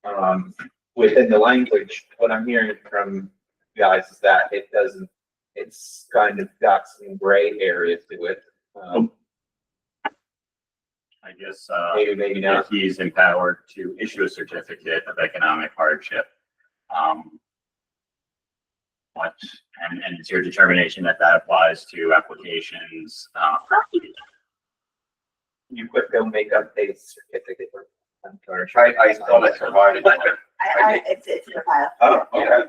on. Within the language, what I'm hearing from you guys is that it doesn't, it's kind of got some gray area to it. I guess, Maybe not. if he's empowered to issue a certificate of economic hardship. And it's your determination that that applies to applications. You could go make up a certificate. I thought I provided. It's in the file. Oh, okay.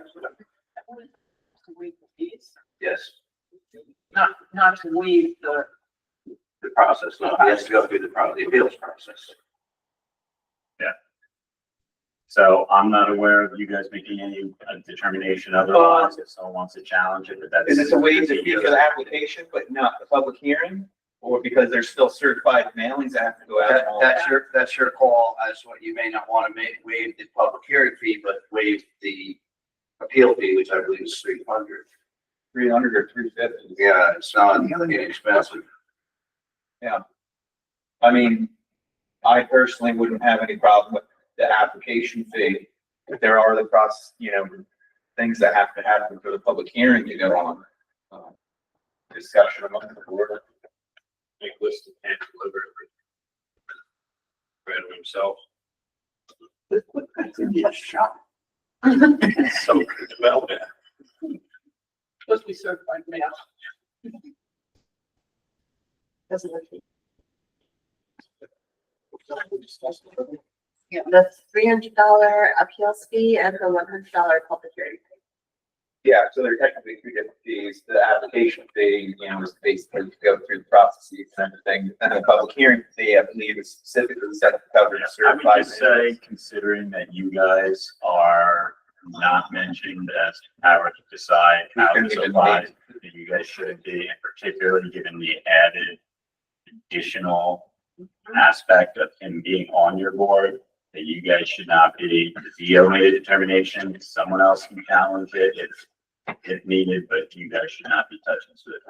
To waive the fees, Yes, not to waive the, the process. No, he has to go through the appeals process. So I'm not aware of you guys making any determination otherwise. If someone wants to challenge it, but that's. Is it a waive the fee for the application, but not the public hearing? Or because there's still certified mailings that have to go out? That's your call as what you may not want to waive the public hearing fee, but waive the appeal fee, which I believe is 300. 300 or 350? Yeah, it's not inexpensive. Yeah. I mean, I personally wouldn't have any problem with the application fee. If there are the process, things that have to happen for the public hearing to go on. Discussion among the board. Make list and hand deliver it. Read it himself. So development. supposed to be certified mail. Yeah, the $300 appeals fee and the $100 public hearing fee. Yeah, so they're technically two different fees. The application fee, is basically to go through the processes and everything. And the public hearing fee, I believe, is specifically set to cover I would certified. just say, considering that you guys are not mentioned as power to decide how this applies, that you guys shouldn't be, and particularly given the added additional aspect of him being on your board, that you guys should not be, the CEO made a determination, someone else can challenge it if needed, but you guys should not be touching certificate.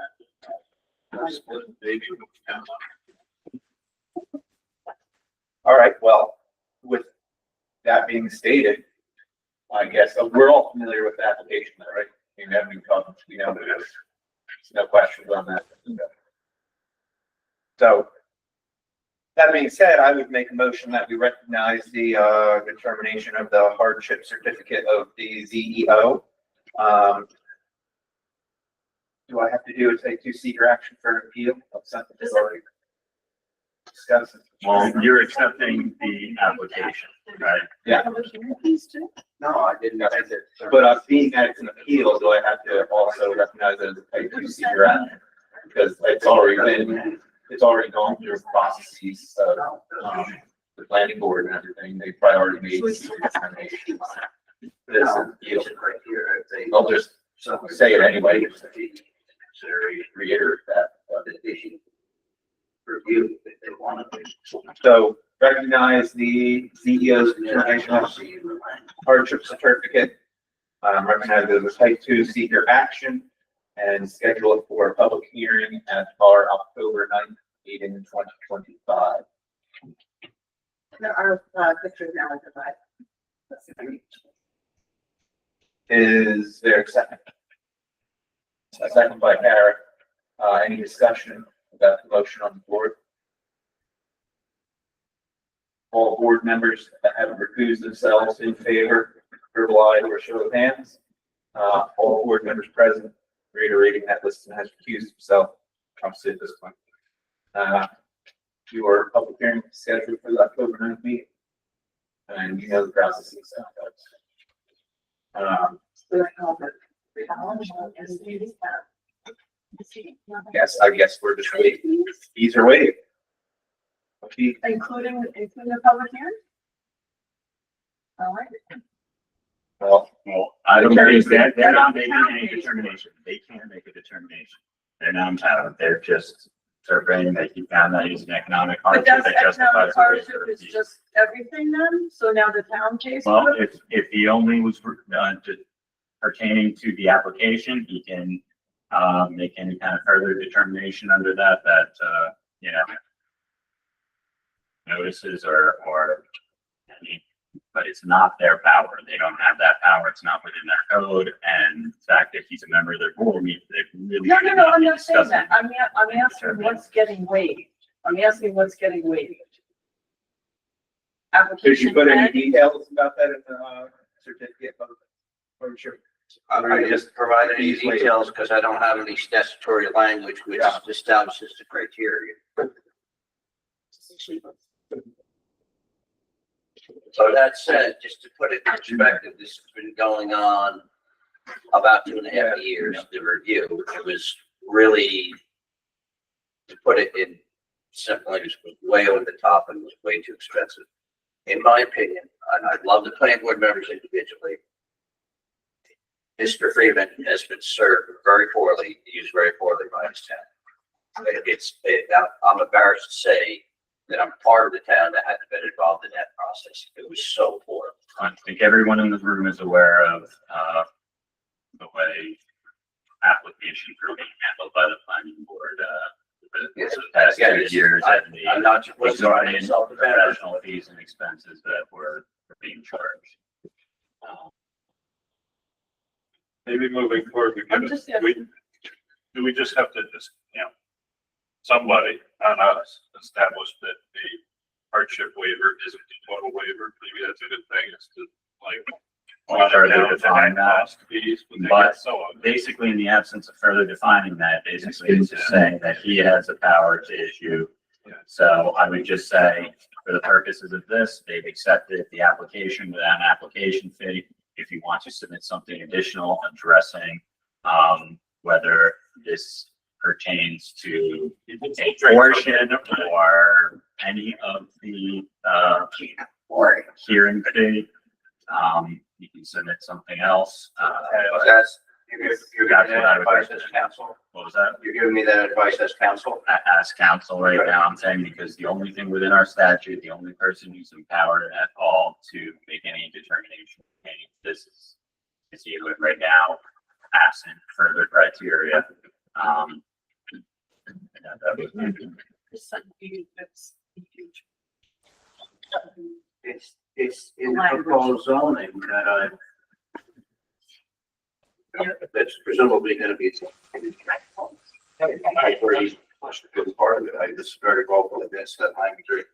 All right, well, with that being stated, I guess we're all familiar with the application, right? We haven't even talked, there's no questions on that. So that being said, I would make a motion that we recognize the determination of the hardship certificate of the ZEO. Do I have to do a two-seater action for an appeal of something that's already discussed? Well, you're accepting the application. right? Yeah. No, I didn't know that. But being that it's an appeal, do I have to also recognize it as a type two seeker action? Because it's already gone through processes of, the planning board and everything, they probably already made some determinations. This appeal, I'll just say it anyway, reiterate that. Review if they want to. So recognize the CEO's determination of hardship certificate, recognize it as a type two seeker action, and schedule it for a public hearing at our October 9th meeting in 2025. There are, pictures now in the slide. Is there a second? A second by Kara. Any discussion about the motion on the board? All board members that have recused themselves in favor, verbalize or show of hands. All board members present, reiterating that Liston has recused himself. Trumps it at this point. Your public hearing is scheduled for the October 9th meeting. And you know the process is Yes, I guess we're just waiting. These are waiting. Okay. Including the public hearing? All right. Well, I don't think that, they're not They're making not any town determination. They can't make a determination. They're not town, they're just surveying, they keep found that he's an economic But hardship that's that justifies economic the rate hardship of is fee. just everything then? So now the town pays Well, for it? if he only was pertaining to the application, he can make any kind of further determination under that, you know, notices or any, but it's not their power. They don't have that power. It's not within their code. And the fact that he's a member of their board, they really. No, should I'm be not saying discussing. that. I'm asking what's getting waived. I'm asking what's getting waived. did Application. you put any and- details about that in the certificate? Or sure. I just provide any details because I don't have any statutory language which Yeah. establishes the criteria. So that said, just to put it in perspective, this has been going on about 2.5 years, the review. It was really, to put it in simple English, was way over the top and was way too expensive. In my opinion, and I love the planning board members individually, Mr. Freeman has been served very poorly, used very poorly by his town. I'm embarrassed to say that I'm part of the town that hasn't been involved in that process. It was so poor. I think everyone in the room is aware of the way applications are being handled by the planning board. Yes, The past 2 again, years I'm and not the wasn't trying to exorbitant insult the matter. professional fees and expenses that were being charged. Maybe moving forward, I'm because just do we just have to just, somebody on us establish that the hardship waiver isn't the total waiver? Maybe that's a good thing, is to like. Further define that. Cost fees, but they But get so on. basically, in the absence of further defining that, basically it's just saying that he has the power to issue. So I would just say, for the purposes of this, they've accepted the application without an application fee. If you want to submit something additional addressing, whether this pertains to a portion or any of the, or hearing fee, you can submit something else. That's, you're That's giving what me I that would advice as recommend. counsel? What was that? You're giving me that advice as counsel? As counsel right now, I'm saying, because the only thing within our statute, the only person who's empowered at all to make any determination, any this is you right now, absent further criteria. That was It's in the proposed zoning that that's presumably gonna be. I agree. Good part of it. I was very vocal against that language.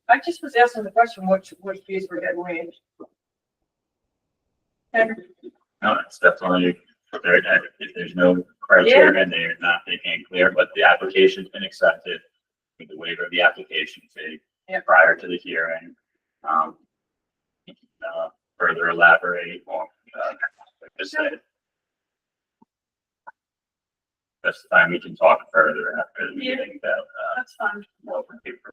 I just was asking the question, what fees were getting waived? And No, it's definitely, if there's no criteria and they're not making it clear, but the application's been accepted. with the waiver of the application fee Yeah. prior to the hearing. Further elaborate or, just say. That's the time we can talk further after the meeting about, That's fine. what we're here for.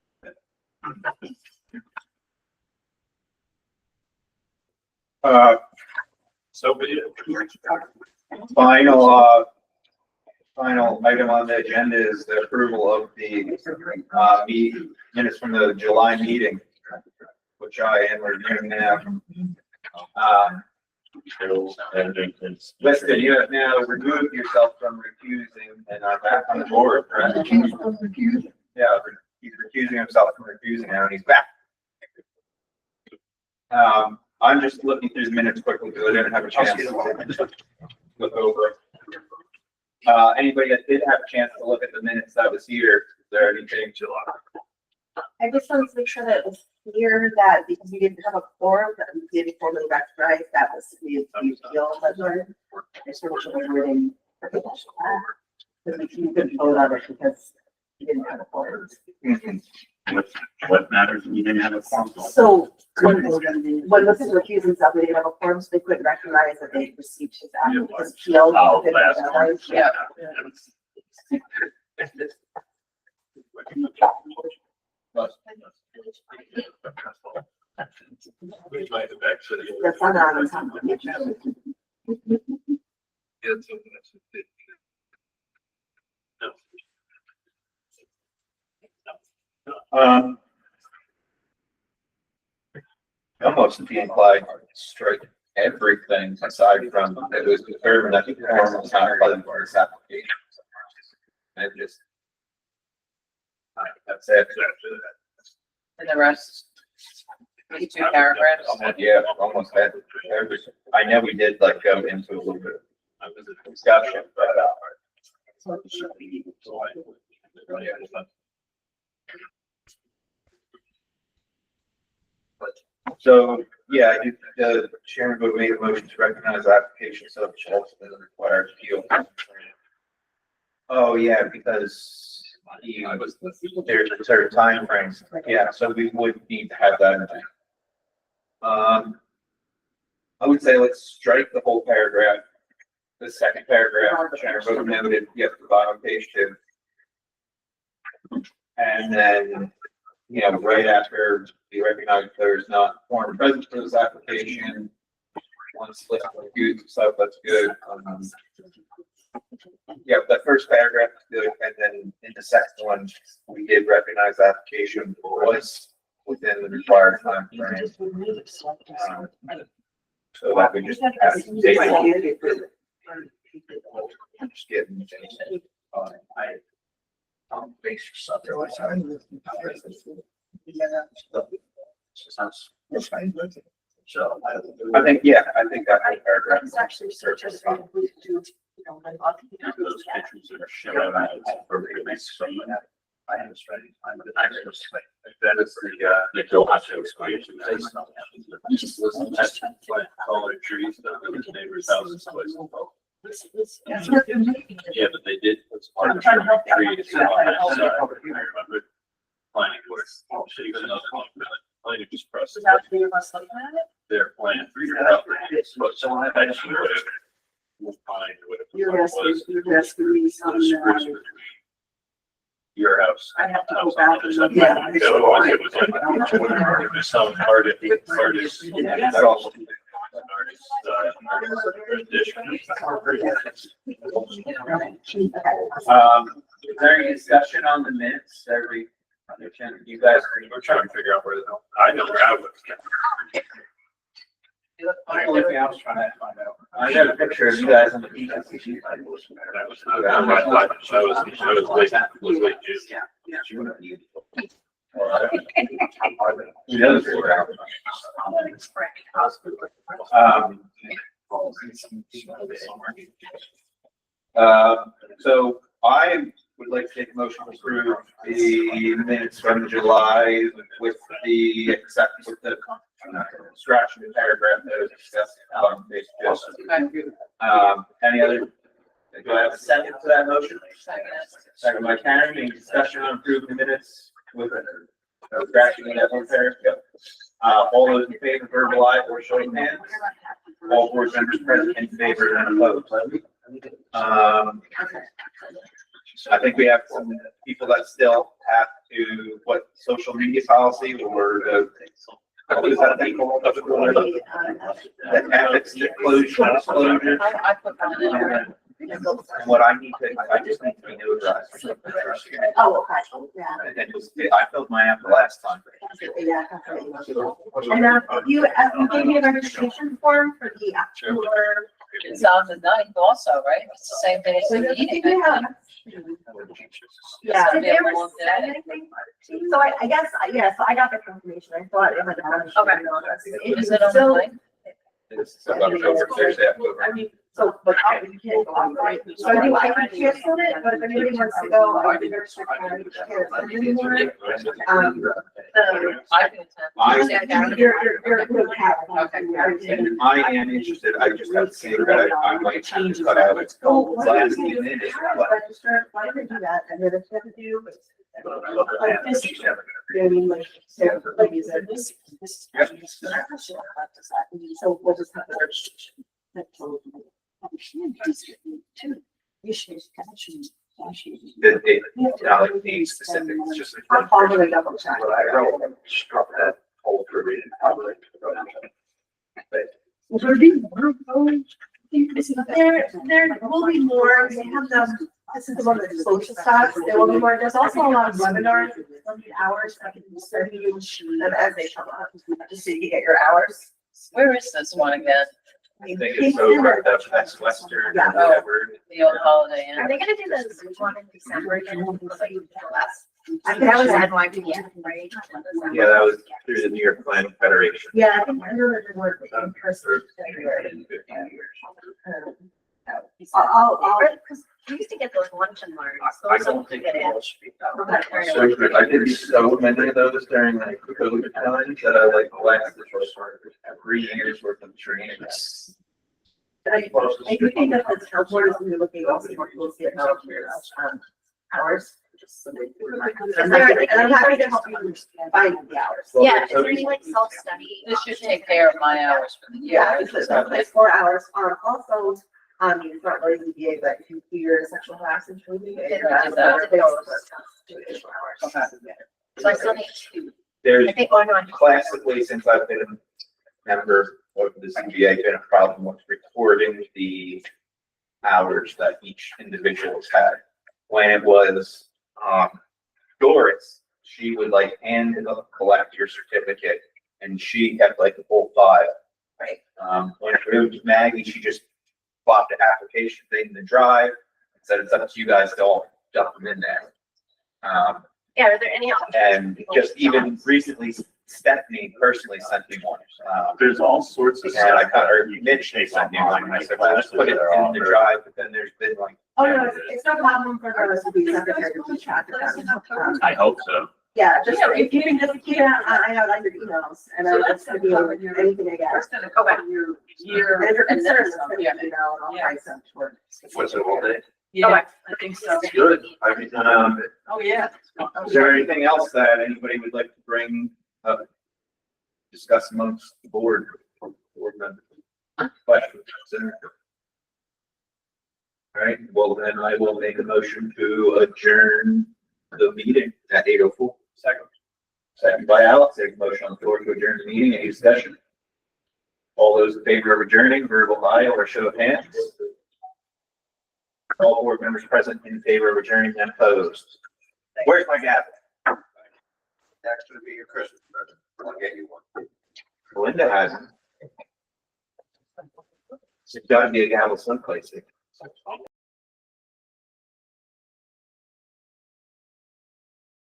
So final item on the agenda is the approval of the, minutes from the July meeting, which I am reviewing now. Liston, you have now removed yourself from recusing and are back on the board, correct? Yeah, he's recusing himself from recusing now and he's back. I'm just looking through the minutes quickly because I didn't have a chance to look over. Anybody that did have a chance to look at the minutes that was here, is there anything to I just wanted to make sure that it was clear that because we didn't have a quorum, that we did formally recognize that was the appeal measure. There's sort of a wording. Because we couldn't vote on it because we didn't have a quorum. What matters when you didn't have a form? So when this is recusing himself, they didn't have a quorum, so they couldn't recognize that they received his appeal. Oh, last one. Yeah. That's not on the top of the agenda. almost be inclined to strike everything aside from it was determined that the form was not present for this application. And just, that's it. And the rest, these two paragraphs. Yeah, almost that. I know we did like go into a little bit of discussion, but so, yeah, the chairman would make a motion to recognize the application subject to the required appeal. Oh, yeah, because there's a certain time frames. Yeah, so we would need to have that. I would say let's strike the whole paragraph. The second paragraph, chairman vote noted, yes, the bottom of page 2. And then, you know, right after we recognize there's not form present for this application. Once list reviews and stuff, that's good. Yeah, that first paragraph is good, and then in the second one, we did recognize the application was within the required time frame. So that we just have to take it. Just getting. So I think, yeah, I think that whole paragraph. It's actually searches for we could do, Those pictures that are showing that it's appropriately from that. I have a strategy. That is the Joe Hacho explanation. Just listen to all the trees that are in his neighbor's houses. Yeah, but they did. It's part of the trees. I remember planning board. Planning just process. Their plan for your property. But someone actually would have. You're asking me something. Your house. I have to go back and look Yeah. at it. It was some artist. That's all. Is there any discussion on the minutes? You guys, We're trying to figure out where the, I know where I was. I was trying to find out. I got a picture of you guys on the beach. That was late June. So I would like to take a motion to approve the minutes from July with the except with the scratch the paragraph that was discussed on page 2. Any other Do I have a second to that motion? Second. Second by Karen, any discussion on approving the minutes with scratching that one there? Yep. All those in favor, verbalize or show of hands. All board members present in favor and opposed. I think we have some people that still have to, what, social media policy or what is that thing called? The ethics disclosure. I put that in there. And what I need to, I just need to be notarized. Oh, okay, yeah. And I filled mine out the last time. Yeah. And you gave me a registration form for the October. It's on the 9th also, right? It's the same day as the meeting. I think. Yeah. It's gonna Did be they a ever long send day. anything? So I guess, yeah, so I got the confirmation. I thought it was. Okay. Is it on the Still- 9th? It's October, Thursday, October. I mean, so, but you can't go on, right? So I think I can cancel it, but if anybody wants to go, I can register for it. Anymore. I can attend. You're good. And I am interested, I just have to say that I might have to cut out its last minute. Register, why don't we do that? And then if you have to do. Like this, I mean, like, so, like you said, this. So we'll just have the registration. The specific, it's just. I'm probably double check. But I wrote, struck that whole for reading. There will be more, they have them, this is the one that social stocks, there will be more, there's also a lot of webinars, hours, I can study them as they come up, just so you can get your hours. Where is this one again? I think it's so wrapped up, that's Western or whatever. The old Holiday Inn? Are they gonna do the Zoom one in December? I think that was at my, yeah, right? Yeah, that was through the New York Planning Federation. Yeah, I think I know that they were in person. I'll, Because we used to get those luncheon marks. I Those don't think get it it. will speak up. I did so many of those during like COVID times that I like lasted for 3 years worth of training. I do think that the town board is gonna be looking also more closely at hours. And I'm happy to help you find the hours. Yeah, is there any like self-study? This should take care of my hours for the year. Yeah, it's 4 hours. Also, it's not really ZBA, but if you do your sexual harassment training. Okay. So I still need two. There's I think, oh, no, I'm. classically, since I've been a member of the CBA, been a problem with recording the hours that each individual has had. When it was, Doris, she would like collect your certificate and she kept like the full file. Right. When it moved to Maggie, she just plopped the application thing in the drive and said it's up to you guys to all dump them in there. Yeah, are there any options? And just even recently, Stephanie personally sent me one. There's all sorts of And I stuff. cut her, Mitch sent me one, and I said, well, just put it in the drive, but then there's been like. Oh, no, it's no problem for us to be secretary to keep track of them. I hope so. Yeah, just if you can just keep it, I have like your emails and I that's gonna be anything I get. Okay. And if you're And then concerned, some, it's yeah. gonna be, and I'll try some for. What's it all day? Yeah, I think so. Good. I mean, Oh, yeah. is there anything else that anybody would like to bring up? Discuss amongst the board members? Questions? All right, well then I will make a motion to adjourn the meeting at 8:04. Second by Alex, take a motion on the floor to adjourn the meeting. Any discussion? All those in favor of adjourning, verbal aye or show of hands? All board members present in favor of adjourning and opposed. Where's my gavel? That's gonna be your Christmas present. I'll get you one. Linda has it. It's gotta be a gavel someplace.